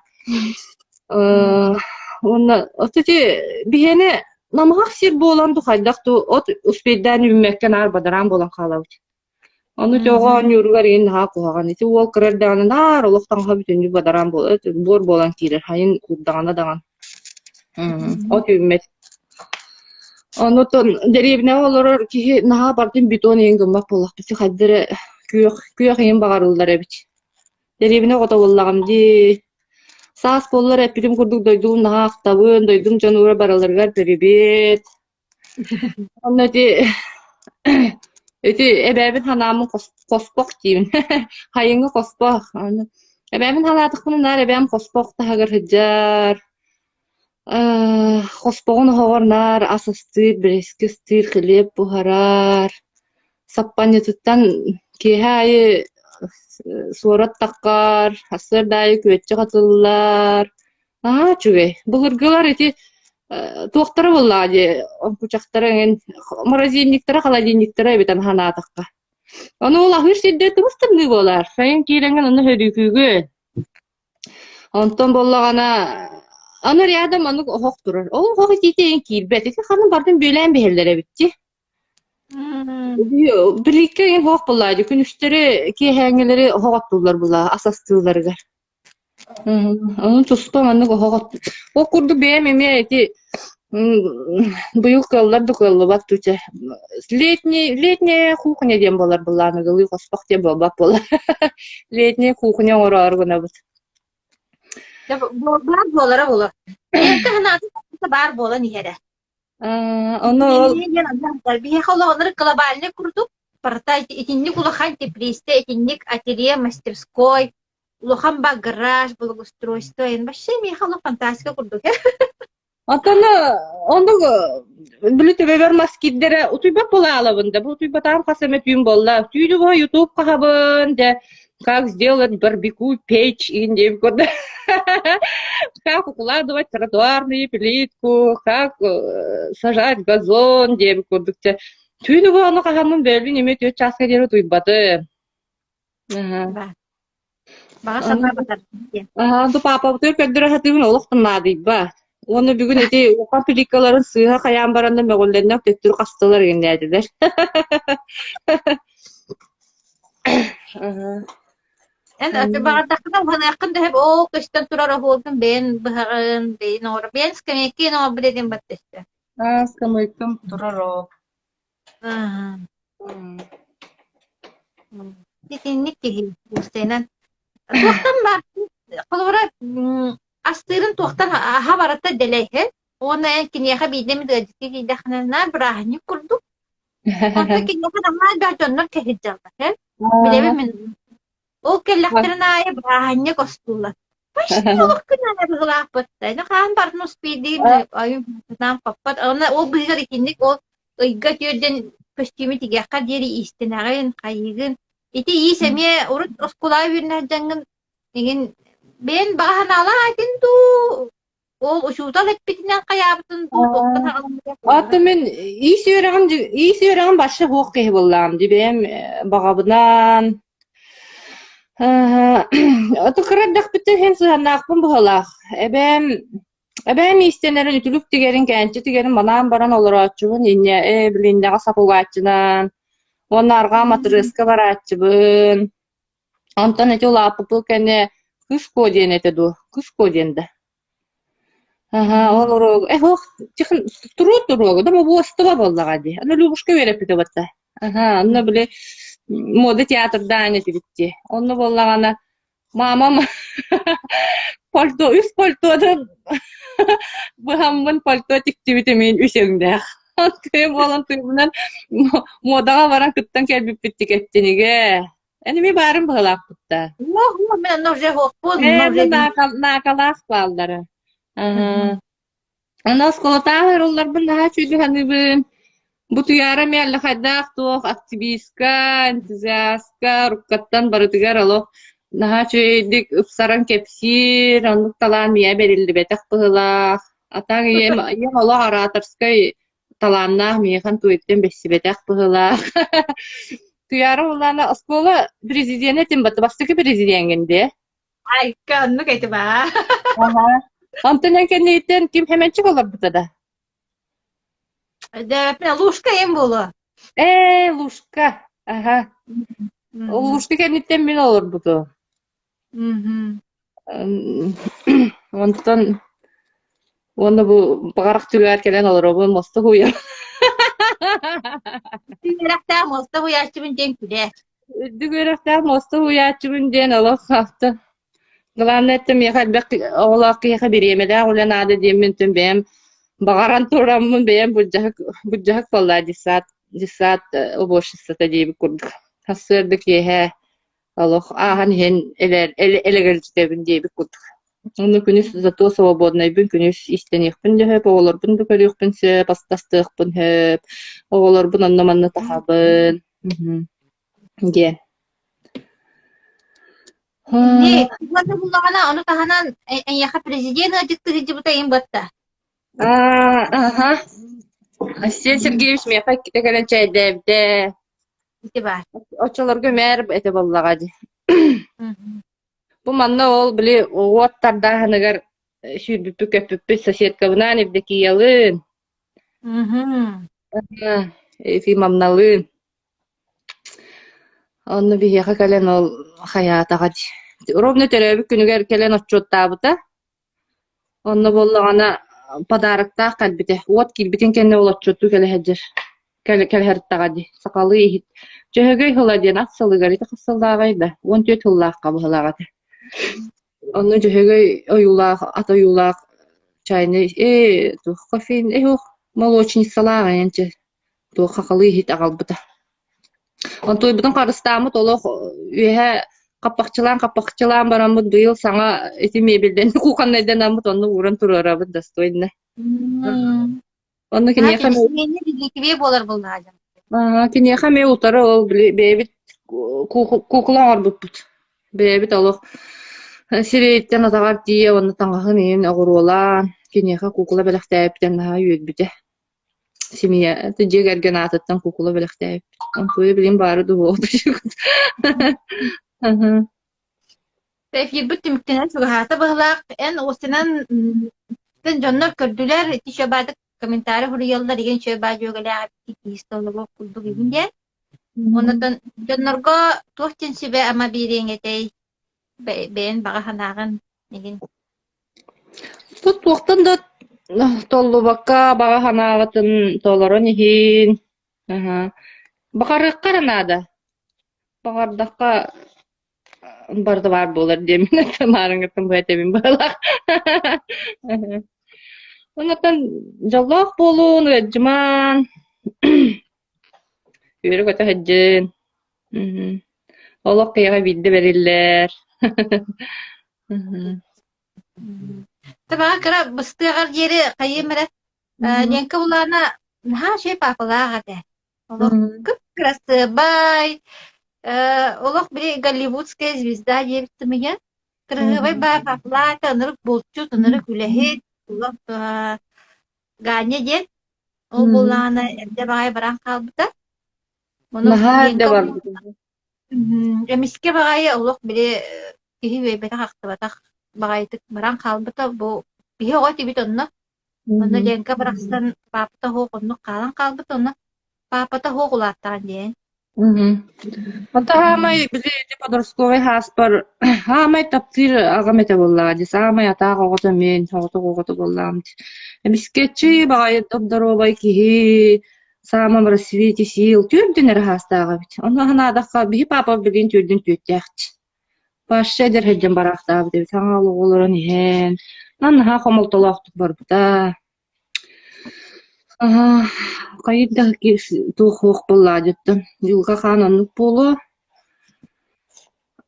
S2: Онна отоди бихене намах сир болан тухайдакту от успейдан үммеккен ар бадаран болан калабыт. Аны жогон юругар ен ха куган ити ол кырардан нар олоктанга бүтүнү бадаран болот бор болан кирер хайын курдагана даган. От үммет. Аны тон деребне олор ки наха бардын бетон ен гымак болак бити хаддер күйөк ен багарылдар эбит. Деребне гото боллагам ди саас боллар эпирим курдук дойдум наактабын дойдум жанура бараларгар перебет. Оннати эти эбебин ханамын коспок деймин. Хайыңы коспок. Эбебин халатыкын нар эбем коспок тагыр хыжар. Коспогун хогорнар асыстыр, брескестир, хлеб бухарар. Саппанетуттан кехайы сурат таккар, асыр дайы көтчі қатылылар. Чугай. Бұлыргылар эти туақтары боллади. Кучақтары, морозильниктары, холодильниктары бетан хана такка. Оны ол ахыр сиддеті мұстырны болар. Сайын кейренген оны хөрікігі. Онтон боллағана аны рядом аны хоқ тұрар. Ол хоқ етейін кейлбет. Эти қанын бардың бөлән бәхелдері бітті. Birlikte en hoş bulaydı. Günüşleri ki hengeleri hoğattırlar bula, asastırlarga. Onun tuspam anne hoğat. O kurdu beğenmeye ki быйыл кыллар дукыллы бат туча. Летняя кухня дем болар буланы гылы коспак деп бабак болар. Летняя кухня орар гына бут.
S1: Бар болара болар. Эки ханаты бар бола нихере.
S2: Onu
S1: Bir халалары глобальный курдук. Парта этинник улахан теплисте, этинник ателье, мастерской, улахан ба гараж, благоустройство. Вообще ми хало фантастика курдук.
S2: Атана онда билете бер маскиддере утуйбак бола алабында. Бу утуйбатам касамет юм болла. Түйдү YouTube кахабын де как сделать барбекю печь и деп көрдү. Как укладывать тротуарную плитку, как сажать газон деп көрдүк. Түйдү аны кахамын белин эме 4 часқа дери туйбаты.
S1: Бага сапар батар.
S2: Ду папа бутур көддөрө хатыбын олуктунна дейба. Оны бүгүн эти укан плиткаларын сыйга каян баранда мөгөллөрүнө көттүр кастылар эндедилер.
S1: En bardakta bana yakın da hep o kıştan turar oldum ben or ben skameki no biledim batteste.
S2: Скамейкам турар.
S1: Kesinlik değil Hüseyin'en. Tuğtan var. Kalora astırın tuğtan ha barata deleyhe. Ona enkin yaha bidemi de ciddi dakhnanar brahni kurdu. Onda ki yaha da mal jonlar tehicjalda. Bilebe min o kellekterine ay brahni kostular. Олох күнәне быгылааппытта. Эне хаан бартын успейдиим айым нам паппат. Ана ол быгыр икинник ол ыйга түрден костюми тигәкка дери истенагын, кайыгын. Ити и семье урут оскула бирнәдәнгән деген ben bahanala aydın du ол ушутал этпитинен каябытын ту
S2: Аты мен үй сүйрәгән башы хук кеһи буллам дибем багабынан. Аты кырдак битте һәм сыһаннакпын бухалах. Эбем истенерин үтүлүк тигерин кәнче тигерин манан баран олорачыбын инне билиндәге сапугачынан. Онарга матрыска барачыбын. Антон эти лапы был кәне кыш коден этеду. Кыш коденде. Ол орог. Ох, чихин туру, да бу остова боллага ди. Аны любушка береп кете батта. Аны биле мода театрда аны тибитти. Оны боллагана мамам пальто, үс пальтодан бахаммын пальто тиктибите мен үсеңдә. Тем болан туйбунан модага баран кыттан келбип биттикеттиниге. Эни ми барын быгалак бутта.
S1: мен уже хоппун
S2: Накалах балдары. Ана сколотагыр олар бында чүйдүханыбын. Бу туяра мелли хайдах тох активистка, энтузиастка, руккаттан барытыгар алох. Наха чүйдик ыпсаран кепсир, анлык талан мия берилди бетек быгалах. Атаң ем олох ораторской таланнах мияхан туйттен бесси бетек быгалах. Туяра олана оскола президентин баты бастыки президентинде.
S1: ай канны кайты ба
S2: Антон кеннейтен ким хеменчик олар бутада.
S1: да лушка ем болу
S2: Лушка. Лушка кеннейтен мен олар буту. Онтон оны бу багарак түгәр келен олар бу мосты хуя.
S1: тиракта моста хуячыбын ден күдә
S2: Дүгәрәктә мосты хуя чүбен ден олар хакта. Главное, это мне хоть бы олак я беременна, уже надо демен бем багаран турамын бем буджак полла десат обошится тади курдук. Хасырдык я Аллах ахан хен элегелчтебин дей курдук. Оны күнүс зато свободный бин күнүс истенихпин деп олар бин да көрүкпин се пастастыкпын хеп. Олар бин аннаманны тахабын. Ге.
S1: не куганда буллагана аны таханан en яха президент адыктыгы жибута ем батта
S2: Асен Сергеевич мен какие-то горячие де
S1: ити бар
S2: очолорго мэр это боллага ди. Бу манна ол биле оттарда ханагар шүрбүп көпүп соседка бунан evdeki ялын. Эфи мамналын. Онны бияха кален ол хаятага ди. Ровно теребик күнүгер келен отчоттабыта. Онны боллагана подарокта калбите. Вот килбитин кенне ол отчотту келе хеджер. Келе херттага ди. Сакалы ихит. Жөгөй холаден аксалыгар ите кысылдагайда. 14 хыллак кабылагат. Онны жөгөй оюлак, ат оюлак чайны ту кофеин молочницалага энче. Ту хакалы ихит агалбыта. Онтой бутун карыстамыт олох үе каппакчылан барамыт быйыл саңа эти мебелден куканнайдан амыт онну уран турарабыт достойно. Онну
S1: кене болар булнажа
S2: кине хаме утары ол бебит куклаңар бутпут. Бебит олох сирейттен атагар тие онну таңгахын ен агурула кинеха кукла белектептен на үйөтбүте. Семья тыжыгерген атыттан кукла белектеп. Онтой билим бары болду.
S1: Тәф йибүт миктенен сугата быглак эн осынан тен жоннор көрдүлөр тишебадык комментарий хурыялдар деген шөба жөгөлө истолго кулду гибинде. Ондан жоннорго тохтен себе ама биреңетей бен бага ханагын деген.
S2: Тут тоқтан да толлу бакка бага ханагатын толорон ихин. Бакарык каранада. Багардакка барды бар болар демин тамарыңытын бетебин балак. Онотан жаллак болуун жыман. Үйрү көтө хаджын. Олок кыяга бидди бериллер.
S1: Tabaga kara bыстыгар жери кайымыра денка булана наха şey папалага де. Олох кып красыбай олох бири голливудская звезда дебиттимиге кыргыбай ба папла танырык болчу танырык үлехет олох ганя ден ол булана эрде багай баран калбыта. Мону
S2: Нахар да
S1: денка
S2: бар.
S1: эмиске багай олох бири киһи бета хактыбатах багайтык баран калбыта бу биһи ого тибит онно онно денка барахсан папата хоок онно калан калбыт онно папата хоок улааттаан диэн
S2: Ата хамай бизи подростковый хаспар хамай таптыр агамете болла ди самай ата гото мен гото боллам. Эмискечи багай добдоробай киһи самам рассвете сил түрдүнер хастага бит. Оны ханадакка би папа билин түрдүн түттәхт. Пашшедер хеджен барахтаа бит. Саңалуу олорун иһен. Нан ха хомолтолоктук барбыта. Кайда тухук болла жеттім. Жылға хананлық болу.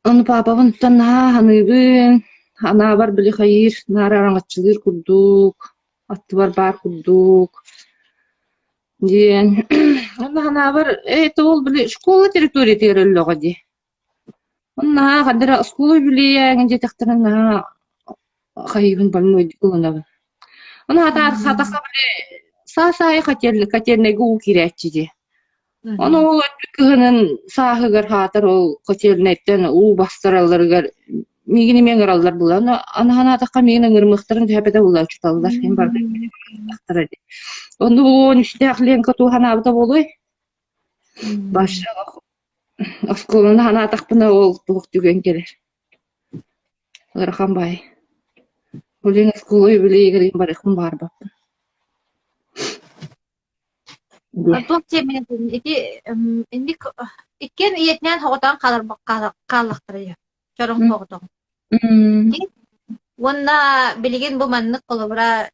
S2: Оны папабын тана ханыбын. Ана бар білі хайыр. Нара араңатчылыр күрдік. Атты бар күрдік. Ден. Оны хана бар. Ол білі школа территория терілігі де. Оны қадыра школа білі яғын жетіқтірін хайыбын балын өйді кылынабын. Оны хатақа білі саасаай катернеги уу кирээччиди. Оны ол өттүккыһынын сааһыгар хаатар ол катернеттен уу бастыралларыгар мигини меңыраллар була. Аны ханаатакка мигин ыңырмыктарын төһөпете буллар чуталлар. Хем барды ди. Onu bu işte akliyen tu hanabda boluy. Başa askolunda hana takpına ol tuğuk tügen gelir. Rakam bay. Bulin askoloy bile yerin barıkın var bak.
S1: Тук темен ити инди иккен иетнен хоотан калактыры. Чорон хоотон. Онна билген бу маннык колобра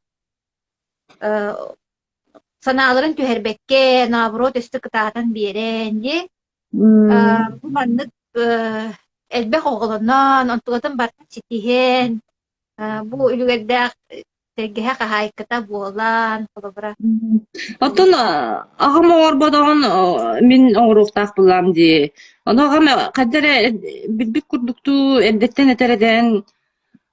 S1: санааларын түһәрбекке наоборот өстү кытаатан берен ди. Бу маннык элбек оголоннон онтугатын бартын ситиһен. Бу үлүгәддә тегеһә кахайкыта буолан колобра.
S2: Отон агам орбодон мин оруктак булам ди. Оны агам кадере билбик курдукту эндеттен этереден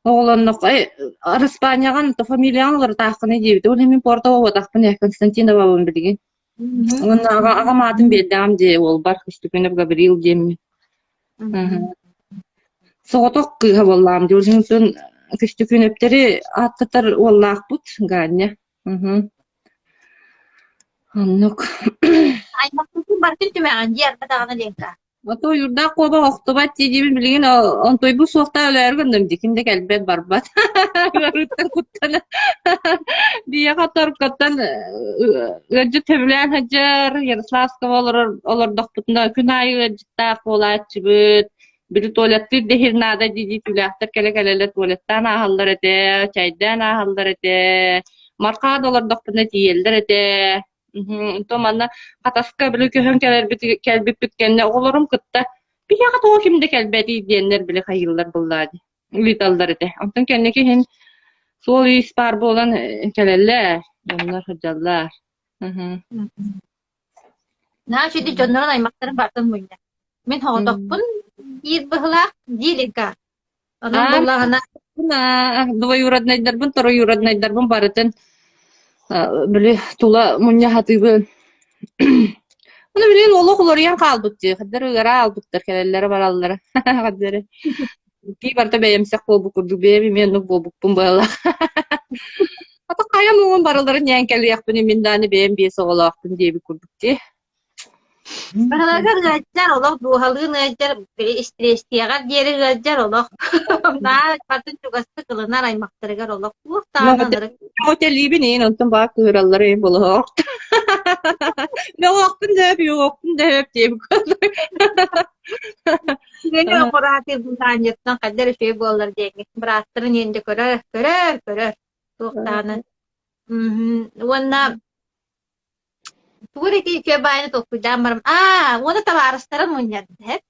S2: оголоннок Испанияга фамилиялар таакыны дибит. Ол мен Портова таакыны Константинова билген. Оны агам атын бердам ди. Ол бар Кыстыкенов Габриил дем. Соготок кыга болам ди. Өзүнүн Кыстыкенептери аттатар оллаак бут ганя. Аннук.
S1: Аймактын бартын түмәгән ди арбатагына ленка.
S2: Ото юрда коба октубат дибин билген онтой бу сокта өлөргөндүм дикинде келбет барбат. Гарыттан куттана. Бия катар каттан өҗү төблән хаҗар Ярославска олор докпутна күнай житта колачбыт. Бир туалетти дехирнада диди түләхтер келе-келеле туалеттан ахаллар эте, чайдан ахаллар эте. Марка доллар докпутна тиелдер эте. Томанна катаска биле көһөн келбип биткенне оголорум кытта. Бияга тоо кимде келбети диеннер биле хайыллар буллады. Литалдар эте. Антон кеннеки хен сол испар болан келелле. Onlar хаҗаллар.
S1: На шиди жоннорун аймактарын бартын муйна. Мен хоодокпун ир быхлак дилека. Анан буллагына
S2: Двоюроднайдар бун, троюроднайдар бун барытын. Биле тула мунья хатыбы. Уну билен олох олорян калбыт ди. Хаддар ыгара албыттар келеллери бараллары. Хаддары. Ки барта бәйемсек болбу курду бәйеми мен нук болбукпун бала. Ата кая мугун баралларын ян келияқпын мен даны бәйем бесе олақпын деби курдук ди.
S1: Бахалага гajjar олох дуhalыгын гajjar бери стресстиягар дери гajjar олох. На бартын чугасты кылынар аймактарыгар олох. Уктаанылары.
S2: Отелибин ен онтон баа кыыраллары ен болоқ. Yoktun dep diye bu kadar.
S1: Gene okurati bundanyetten kadar şey bollar diye. Bıraktırın yende körer. Tuğtanı. Ona Tuğreti şey bayını tokuydan varım. Onu tabi arastarın oynadı hep.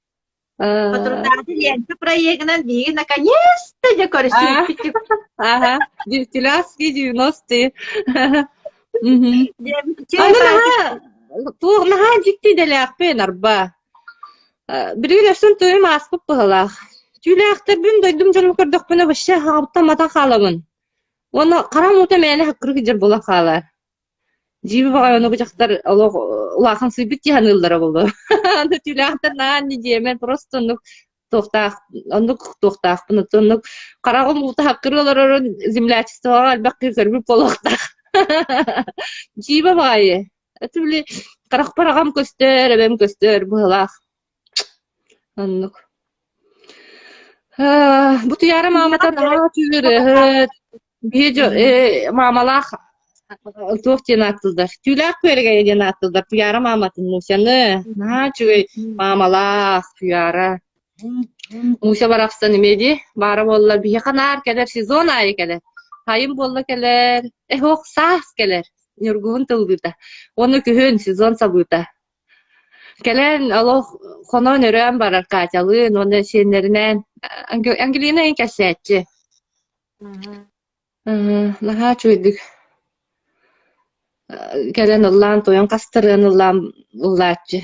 S1: Патрулдады ленті проегінен дейін, наконец-то де көрісіп.
S2: Ага, 90-й. Наға жикті дәләқпен арба. Бірген өсін тойым аспып бұғалақ. Тюләқтер бүн дойдым жолым көрдік бұны біші хағыптан қаламын. Оны қарам өте мәні хаққыры кедер бола қалар. Жибі бағай оны бұжақтар ұлақын сүйбіт яғанылдары болды. Тюләқтер наған не деймен просто онық тоқтақ бұны тұнық қарағым ұлты хаққыры олар землячествоға әлбәқ көрбіп болуқтақ. Жибі бағайы. Әтібілі қарақ парағам көстер, әбәм көстер бұғылақ. Онық. Бұты яры маматан аға түйгірі. Мамалақ тоқ ден аттылдар. Тюләқ көрге ден аттылдар. Түйяры маматын Мусяны. Чүгей мамалақ түйяры. Муся барақстан емеді. Бары болылар. Бейе қанар кәлер. Сезон айы кәлер. Хайым болы кәлер. Оқ саас кәлер. Нюргуын тылбыта. Оны күхін сезон сабыта. Кәлен олық қонон өрен барар Катялын. Оны сенерінен. Ангелина ең кәсәтчі. Наға чөйдік. Кәлен ұллан тойын қастырын ұллан ұллатчы.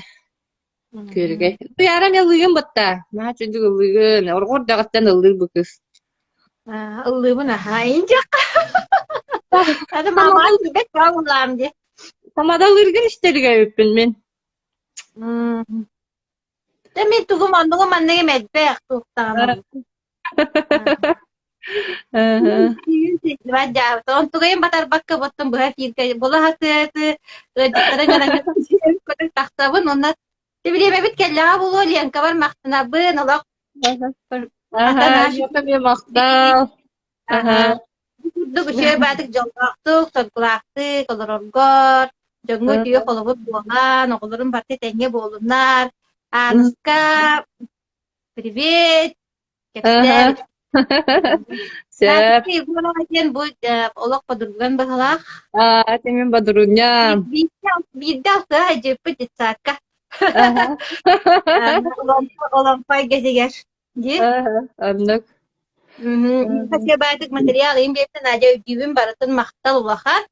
S2: Көрге. Бұярам елігін бұтта. Наға чөйдік ұлығын. Орғыр дағыттан ұлығы бұкыз.
S1: Ұлығын аға инжақ. Hadi mama gidip kavurlam diye.
S2: Tamada ırgın işlerge öpün men.
S1: Demin tuğum anne yemedi be tuğum. Wajah, ton tuğum batar bakka botum buha firke bola hatı kadang-kadang kadang taxtabın onlar. Tebileme bit kella bulu liyan kabar maqtına bın olaq.
S2: Yoka maqta.
S1: Duk usia batik jongkaktuk, songkulaktik, kolorongor, jongo dia kolobot buangan, kolorum parti tenge bolumnar, Anuska, привет, kepster.
S2: Siap.
S1: Tapi ibu lagi bu olok padurgan bahalak.
S2: Temin badurunnya.
S1: Bidal ke aja pecicaka. Olong pai gejeger. Ji.
S2: Anlık.
S1: Kasih batik material ini biasa aja ujiin baratun maktal ulakan.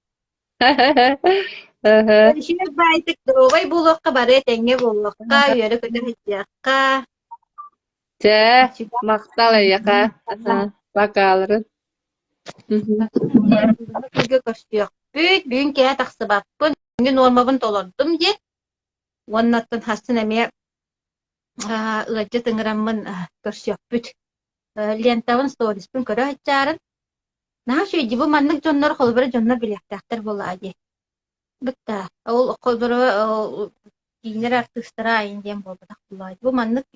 S1: Şimdi batik drovay bulok ka bare tenge bulok ka yere kuda hijaka.
S2: Maktal ya kak. Bakalım.
S1: Juga koşuyor. Büyük kaya taksıbap. Bugün normabın dolardum diye. Ondan hasın eme ılacı tıngıramın koşuyor. Lentavın stories pun kara hacaran. Nah şu jibu manlık jonlar kolbara jonlar bilektaktar bola aja. Betta. Ol kolbara giyinler artistara ayın diyen bolda taktılar. Bu manlık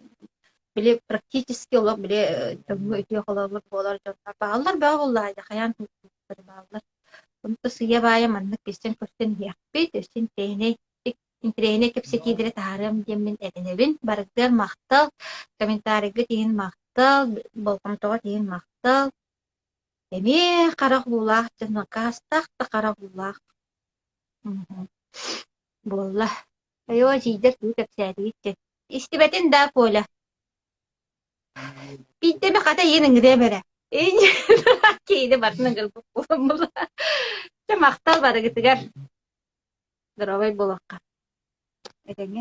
S1: bile практически olarak bile tümü ötüyor kalabalık bolar jonlar. Bağlar bağlar aja. Kayan tuttukları bağlar. Bunu da suya baya manlık bizden köşten yapıp üstün trene kepsekidire taharam diyemin edenevin. Barıklar maktal. Komentarıgı diyen maktal. Balkon toğa diyen maktal. Emi karak bulak. Canı kastak da karak bulak. Bollah. Ayo jider tuh kepseri. İstibetin da pola. Bitti mi kata yenin gidemere. İnce kiydi batının gılbuk bulamula. Maktal barıgı tıgar. Dravay bulakka. Edenge